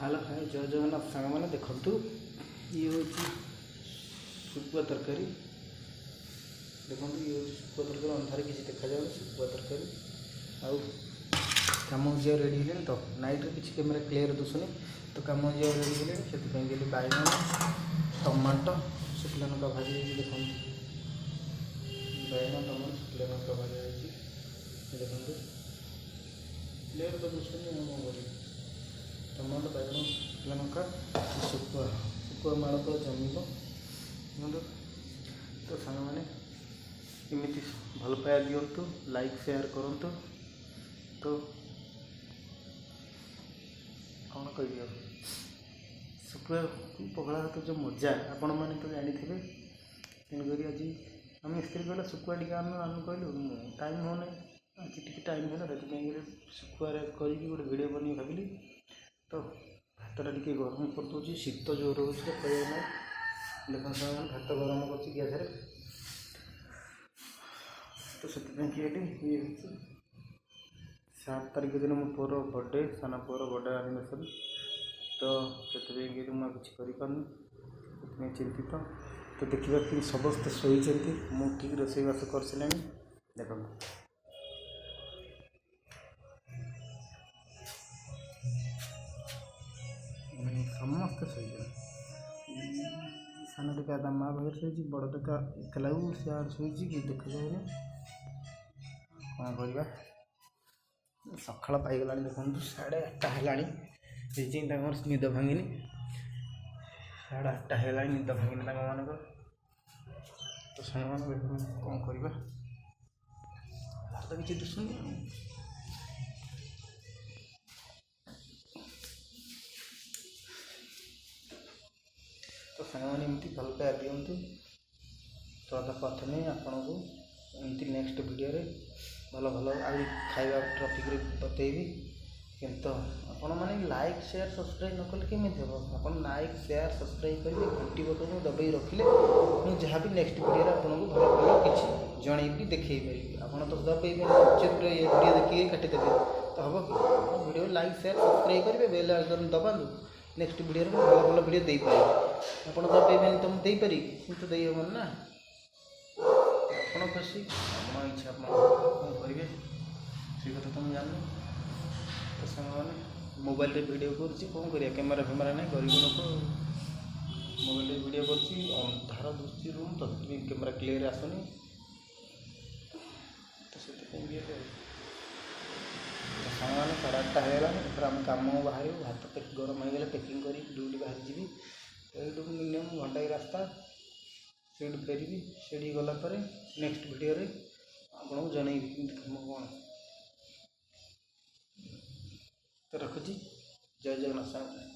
Hello hi जय जगन्नाथ सांग मैंने देखु ये हूँ शुकुआ तरकारी देखो ये हूँ शुकुआ तरकारी अंधार किसी देखा जाए शुकुआ तरकारी आउ कम झील रेडी है तो नाइट किसी कैमेरा क्लीयर दुसुनी तो कम झील रेडी है से बैगन टमाटो शुक्ला लंका भाजी देखो बैगन टमाटो शुक्ला लंका भाजी देखो क्लीयर तो दुसुनी टमाटो बैगन शुक्ला लंका शुकुआ शुकुआ माड़ पर जमीब तो सांग मैंने इमती भल पाया दिंतु लाइक शेयर करूँ तो कौन कह शुकुआ पकड़ा तो जो मजा आपण मैंने तो जानी थे तेणुक आज आम स्त्री कहला शुकुआ टी आम कहलु टाइम होने आज टी टाइम है शुकुआ कर वीडियो बन भाविली तो भातटा टी गरम कर दूसरी शीत जोर हो कहना देखो भात गरम कर गैस तो से ये 7 तारीख दिन मो पुअर बर्थडे साना पुअर बर्थडे एनिवर्सरी तो से किसी करें चिंतित तो देखा कि समस्ते शोचती मु ठीक रोसईबास कर सारे देख समस्ते शोचे सान टिका माँ पाखे शोची बड़ टिका एकला सियाड़ शोची कि देखा जाए कौन करवा सकाल पाईगला देखो 8:30 है निद भांगिनी 8:30 है निद भांगिनी मान तो सारे कौन करवा तो किसी दुसुनी तो सारे एमती भल पाया दिंतु श्रद्धा प्रथमे आपन को एमती नेक्स्ट वीडियो रे भल भल आई खाଇବା टॉपिक रे बतेबी किंतु आपण माने लाइक शेयर सब्सक्राइब न कले केमी देबो आपण लाइक शेयर सब्सक्राइब करिवे घंटी बटन को दबाई रखिले मु जहाँ भी नेक्स्ट वीडियो रे आपण को भल भल किछि जणैबी देखै परिबी आपण तो दबाइबे चित्र ये वीडियो देखि काटि देबे तो हबो कि वीडियो लाइक शेयर सब्सक्राइब करिवे बेल आइकन दबालु नेक्स्ट वीडियो रे भल भल वीडियो देई पाए आपण दबाइबे तो देई पारि किंतु देई हमन ना आप खुशी आम इच्छा कौन करेंगे से कथा तो जान तो साने मोबाइल रे वीडियो कर कौन करिया कैमेरा फेमेरा नहीं गरीब लोक मोबाइल रे वीडियो कर अंधार दृष्टि रूम तो कैमेरा क्लीयर आसुनी तो से सामान 8:30 है आम कम बाहर भात गरम हो गले पैकिंग कर ड्यूटी बाहर जी ये मिनिमम घंटा रास्ता से फेरबी से गलापर नेक्स्ट वीडियो रे आपको जनइबी कम कौन तो रखुची जय जगन्नाथ।